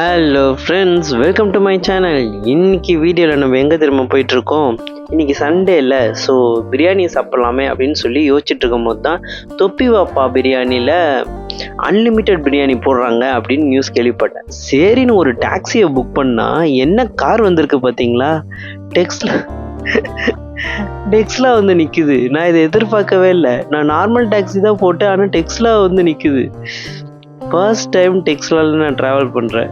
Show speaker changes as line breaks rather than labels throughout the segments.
Hello friends, welcome to my channel. இன்றைக்கி வீடியோவில் நம்ம எங்கே திரும்ப போயிட்டுருக்கோம். இன்றைக்கி சண்டே இல்லை, ஸோ பிரியாணி சாப்பிட்லாமே அப்படின்னு சொல்லி யோசிச்சுட்டு இருக்கும் போது தான் தொப்பி வாப்பா பிரியாணியில் அன்லிமிட்டெட் பிரியாணி போடுறாங்க அப்படின்னு நியூஸ் கேள்விப்பட்டேன். சரின்னு ஒரு டாக்ஸியை புக் பண்ணால் என்ன கார் வந்திருக்கு பார்த்தீங்களா? டெக்ஸ்லா வந்து நிற்குது. நான் இதை எதிர்பார்க்கவே இல்லை. நான் நார்மல் டாக்ஸி தான் போட்டேன், ஆனால் டெக்ஸ்லா வந்து நிற்குது. ஃபர்ஸ்ட் டைம் டெக்ஸ்லாவில் நான் ட்ராவல் பண்ணுறேன்.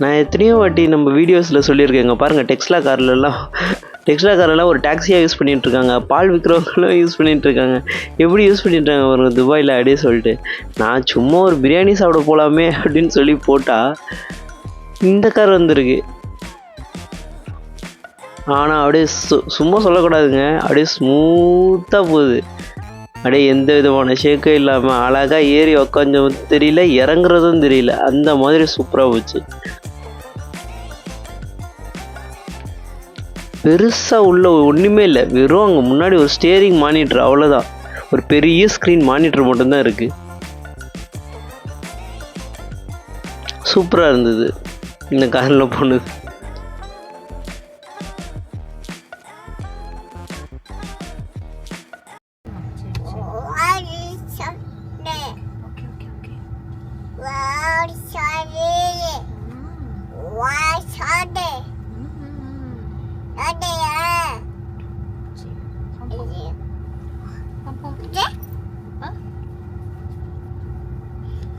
நான் எத்தனையோ வாட்டி நம்ம வீடியோஸில் சொல்லியிருக்கேங்க, பாருங்கள் டெக்ஸ்லா கார்லலாம் ஒரு டாக்ஸியாக யூஸ் பண்ணிகிட்ருக்காங்க. பால் விற்கிறவங்களும் யூஸ் பண்ணிகிட்ருக்காங்க. எப்படி யூஸ் பண்ணிட்டுருக்காங்க ஒரு துபாயில் அப்படியே சொல்லிட்டு. நான் சும்மா ஒரு பிரியாணி சாப்பிட போகலாமே அப்படின்னு சொல்லி போட்டால் இந்த கார் வந்திருக்கு. ஆனால் அப்படியே சும்மா சொல்லக்கூடாதுங்க, அப்படியே ஸ்மூத்தாக போகுது. அப்படியே எந்த விதமான ஷேக்கும் இல்லாமல் அழகாக ஏறி உக்காந்தும் தெரியல, இறங்குறதும் தெரியல, அந்த மாதிரி சூப்பராக போச்சு. பெருசாக உள்ள ஒன்றுமே இல்லை, வெறும் அங்கே முன்னாடி ஒரு ஸ்டியரிங் மானிட்டர், அவ்வளோதான். ஒரு பெரிய ஸ்க்ரீன் மானிட்டர் மட்டும்தான் இருக்குது. சூப்பராக இருந்தது இந்த காரில் போனது.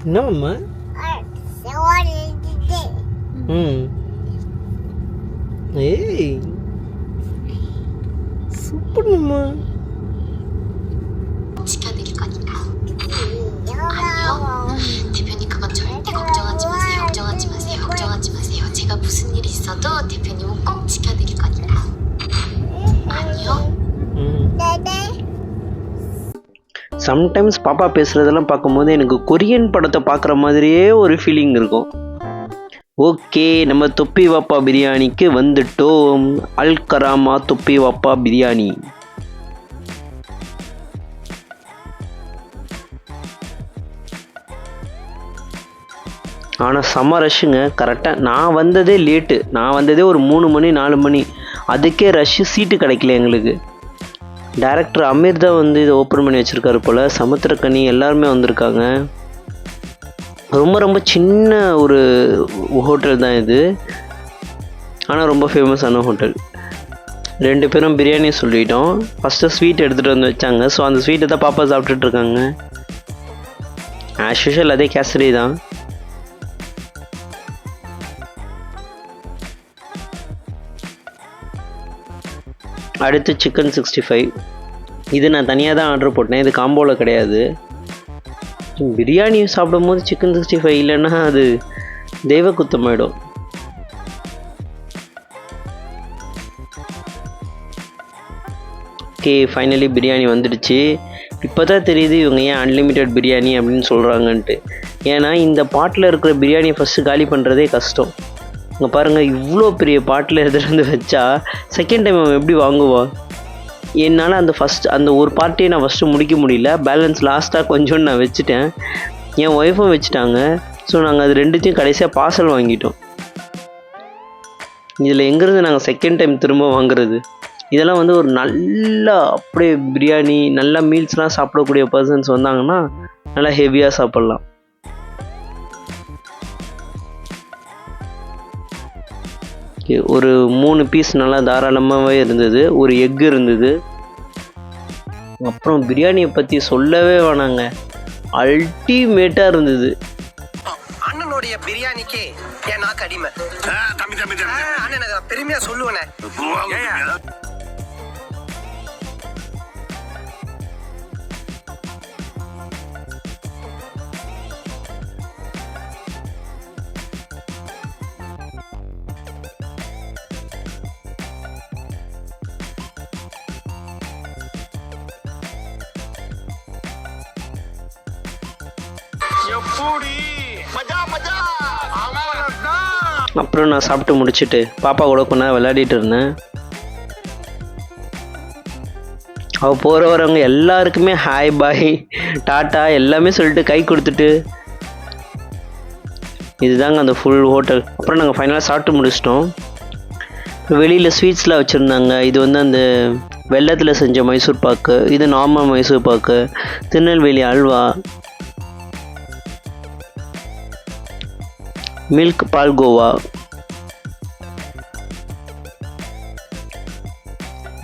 என்னம்மா? ஏய் சூப்பர்மா.
지켜드릴 거니까. 아니요, 대표님 그건 절대 걱정하지 마세요. 제가 무슨 일이 있어도 대표님은 꼭 지켜드릴 거니까. 아니요.
சம்டைம்ஸ் பாப்பா பேசுகிறதெல்லாம் பார்க்கும்போது எனக்கு கொரியன் படத்தை பார்க்குற மாதிரியே ஒரு ஃபீலிங் இருக்கும். ஓகே, நம்ம தொப்பி வாப்பா பிரியாணிக்கு வந்துட்டோம். அல் கராமா தொப்பி வாப்பா பிரியாணி. ஆனால் செம்ம ரஷ்ஷுங்க. கரெக்டாக நான் வந்ததே லேட்டு. நான் வந்ததே ஒரு 3 மணி 4 மணி. அதுக்கே ரஷ்ஷு, சீட்டு கிடைக்கல எங்களுக்கு. டைரக்டர் அமீர் தான் வந்து இதை ஓப்பன் பண்ணி வச்சுருக்காரு போல். சமுத்திரக்கனி எல்லாருமே வந்திருக்காங்க. ரொம்ப ரொம்ப சின்ன ஒரு ஹோட்டல் தான் இது, ஆனால் ரொம்ப ஃபேமஸான ஹோட்டல். 2 பேரும் பிரியாணி சொல்லிட்டோம். ஃபஸ்ட்டு ஸ்வீட் எடுத்துகிட்டு வந்து வச்சாங்க. ஸோ அந்த ஸ்வீட்டை தான் பாப்பா சாப்பிட்டுட்ருக்காங்க. ஆஸ் யூஷுவல் அதே கேசரி தான். அடுத்து சிக்கன் 65. இது நான் தனியாக தான் ஆர்டர் போட்டேன், இது காம்போவில் கிடையாது. பிரியாணி சாப்பிடும் போது சிக்கன் 65 இல்லைன்னா அது தெய்வ குத்தமாயிடும். ஓகே, ஃபைனலி பிரியாணி வந்துடுச்சு. இப்போ தான் தெரியுது இவங்க ஏன் அன்லிமிட்டெட் பிரியாணி அப்படின்னு சொல்கிறாங்கன்ட்டு. ஏன்னா இந்த பாட்டில் இருக்கிற பிரியாணியை ஃபஸ்ட்டு காலி பண்ணுறதே கஷ்டம். இங்கே பாருங்கள், இவ்வளோ பெரிய பாட்டில் எடுத்துகிட்டு வச்சா செகண்ட் டைம் அவன் எப்படி வாங்குவான்? என்னால் அந்த ஒரு பார்ட்டியை நான் ஃபஸ்ட்டு முடிக்க முடியல. பேலன்ஸ் லாஸ்ட்டாக கொஞ்சோன்னு நான் வச்சுட்டேன். என் ஒய்ஃபும் வச்சுட்டாங்க. ஸோ நாங்கள் அது ரெண்டுத்தையும் கடைசியாக பார்சல் வாங்கிட்டோம். இதில் எங்கேருந்து நாங்கள் செகண்ட் டைம் திரும்ப வாங்குறது? இதெல்லாம் வந்து ஒரு நல்லா அப்படியே பிரியாணி நல்லா மீல்ஸ்லாம் சாப்பிடக்கூடிய பர்சன்ஸ் வந்தாங்கன்னா நல்லா ஹெவியாக சாப்பிட்லாம். ஒரு 3 பீஸ் நல்லா தாராளமாகவே இருந்தது. ஒரு எக் இருந்தது. அப்புறம் பிரியாணியை பற்றி சொல்லவே வேணாங்க, அல்டிமேட்டாக இருந்தது.
அண்ணனுடைய பிரியாணிக்கு என் நாக்கு அடிமை. அண்ணன் பெருமையா சொல்லுவேனே.
அப்புறம் நான் சாப்பிட்டு முடிச்சுட்டு பாப்பா கூட கொஞ்ச நேரம் விளையாடிட்டு இருந்தேன். அவள் போகிற வரவங்க எல்லாருக்குமே ஹாய் பாய் டாட்டா எல்லாமே சொல்லிட்டு கை கொடுத்துட்டு இதுதாங்க அந்த ஃபுல் ஹோட்டல். அப்புறம் நாங்கள் ஃபைனலாக சாப்பிட்டு முடிச்சிட்டோம். வெளியில் ஸ்வீட்ஸ்லாம் வச்சுருந்தாங்க. இது வந்து அந்த வெள்ளத்தில் செஞ்ச மைசூர் பாக்கு, இது normal Mysore pak, Tirunelveli halwa, milk palkova,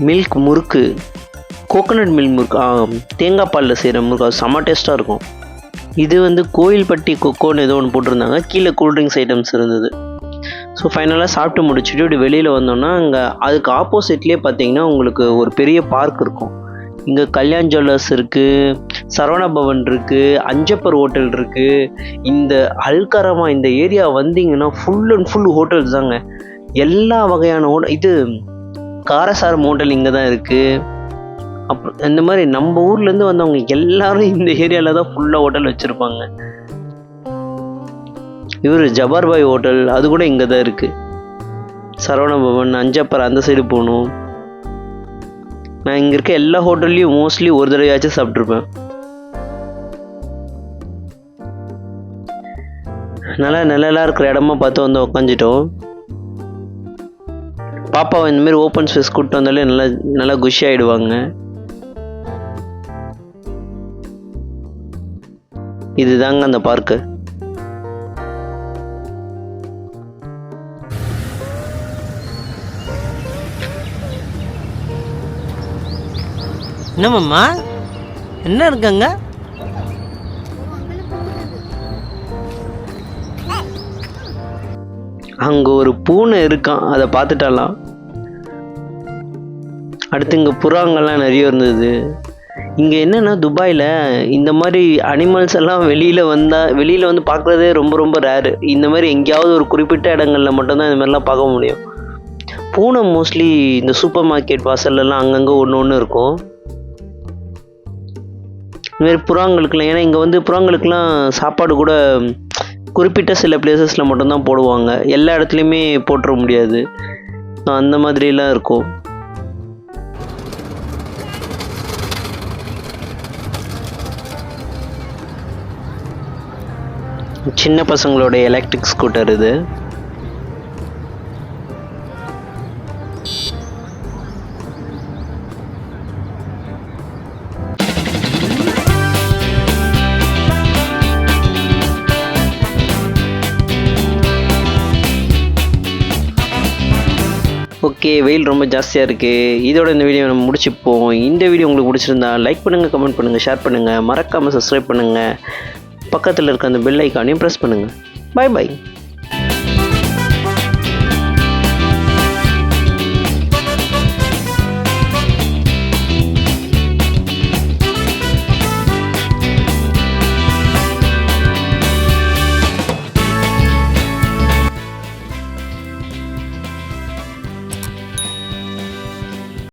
milk முறுக்கு, கோகோனட் மில்க் முறுக்கு, தேங்காய் பாலில் செய்கிற முறுக்கு, அது செம்ம டேஸ்ட்டாக இருக்கும். இது வந்து கோயில்பட்டி கொக்கோன்னு ஏதோ ஒன்று போட்டிருந்தாங்க. கீழே கூல்ட்ரிங்க்ஸ் ஐட்டம்ஸ் இருந்தது. ஸோ ஃபைனலாக சாப்பிட்டு முடிச்சுட்டு இப்படி வெளியில் வந்தோன்னா அங்கே அதுக்கு ஆப்போசிட்லேயே பார்த்தீங்கன்னா உங்களுக்கு ஒரு பெரிய பார்க் இருக்கும். இங்கே கல்யாண் ஜுவல்லர்ஸ் இருக்குது, சரவணா பவன் இருக்குது, அஞ்சப்பர் ஹோட்டல் இருக்குது. இந்த அல்கரமா இந்த ஏரியா வந்தீங்கன்னா ஃபுல் அண்ட் ஃபுல் ஹோட்டல்ஸ் தாங்க. எல்லா வகையான இது காரசாரம் ஹோட்டல் இங்கே தான் இருக்குது. அப்புறம் இந்த மாதிரி நம்ம ஊர்லேருந்து வந்தவங்க எல்லாரும் இந்த ஏரியாவில் தான் ஃபுல்லாக ஹோட்டல் வச்சுருப்பாங்க. இவர் ஜபார்பாய் ஹோட்டல் அது கூட இங்கே தான் இருக்குது. சரவண பவன், அஞ்சப்பர் அந்த சைடு போகணும். நான் இங்கே இருக்க எல்லா ஹோட்டல்லையும் மோஸ்ட்லி ஒரு தடவையாச்சும் சாப்பிட்ருப்பேன். நல்லா இருக்கிற இடமா பார்த்து வந்து உக்காந்துட்டோம். பாப்பாவை இந்தமாரி ஓப்பன் ஸ்பேஸ் கூப்பிட்டு வந்தாலே நல்லா குஷி ஆகிடுவாங்க. இதுதாங்க அந்த பார்க்கு.
என்னம்மா என்ன இருக்காங்க?
அங்கே ஒரு பூனை இருக்கான், அதை பார்த்துட்டாலாம். அடுத்து இங்கே புறாங்கள்லாம் நிறைய இருந்தது. இங்கே என்னென்னா துபாயில் இந்த மாதிரி அனிமல்ஸ் எல்லாம் வெளியில் வந்து பார்க்குறதே ரொம்ப ரொம்ப ரேரு. இந்த மாதிரி எங்கேயாவது ஒரு குறிப்பிட்ட இடங்களில் மட்டும்தான் இந்த மாதிரிலாம் பார்க்க முடியும். பூனை மோஸ்ட்லி இந்த சூப்பர் மார்க்கெட் வாசல்லலாம் அங்கங்கே ஒன்று இருக்கும். இதுமாரி புறாங்களுக்குலாம், ஏன்னா இங்கே வந்து புறாங்களுக்குலாம் சாப்பாடு கூட குறிப்பிட்ட சில பிளேசஸில் மட்டும்தான் போடுவாங்க, எல்லா இடத்துலையுமே போட்டுற முடியாது. அந்த மாதிரிலாம் இருக்கும். சின்ன பசங்களோட எலக்ட்ரிக் ஸ்கூட்டர் இது. ஓகே, வெயில் ரொம்ப ஜாஸ்தியாக இருக்குது. இதோட இந்த வீடியோ நம்ம முடிச்சுப்போம். இந்த வீடியோ உங்களுக்கு பிடிச்சிருந்தா லைக் பண்ணுங்கள், கமெண்ட் பண்ணுங்கள், ஷேர் பண்ணுங்கள், மறக்காமல் சப்ஸ்கிரைப் பண்ணுங்கள். பக்கத்தில் இருக்க அந்த பெல் ஐக்கானையும் ப்ரெஸ் பண்ணுங்கள். பை.